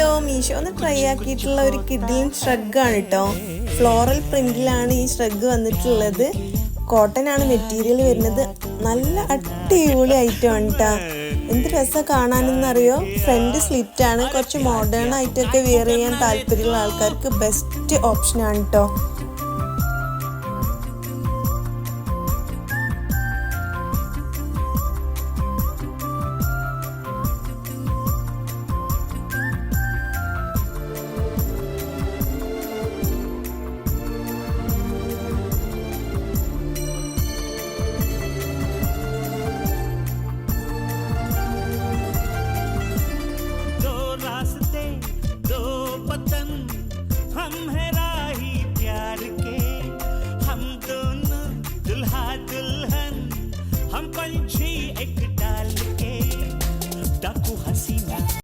Hello, Meesho ഒന്ന് try ആക്കിയിട്ടുള്ള ഒരു കിഡിലിൻ ഷ്രഗാണ് കേട്ടോ. ഫ്ലോറൽ പ്രിന്റിലാണ് ഈ ഷ്രഗ് വന്നിട്ടുള്ളത്. കോട്ടൺ ആണ് മെറ്റീരിയൽ വരുന്നത്. നല്ല അടിപൊളി ഐറ്റം ആണ് കേട്ടോ. എന്ത് രസം കാണാനെന്നറിയോ. ഫ്രണ്ട് സ്ലിറ്റ് ആണ്. കുറച്ച് മോഡേൺ ആയിട്ടൊക്കെ വെയർ ചെയ്യാൻ താല്പര്യമുള്ള ആൾക്കാർക്ക് ബെസ്റ്റ് ഓപ്ഷൻ ആണ് കേട്ടോ.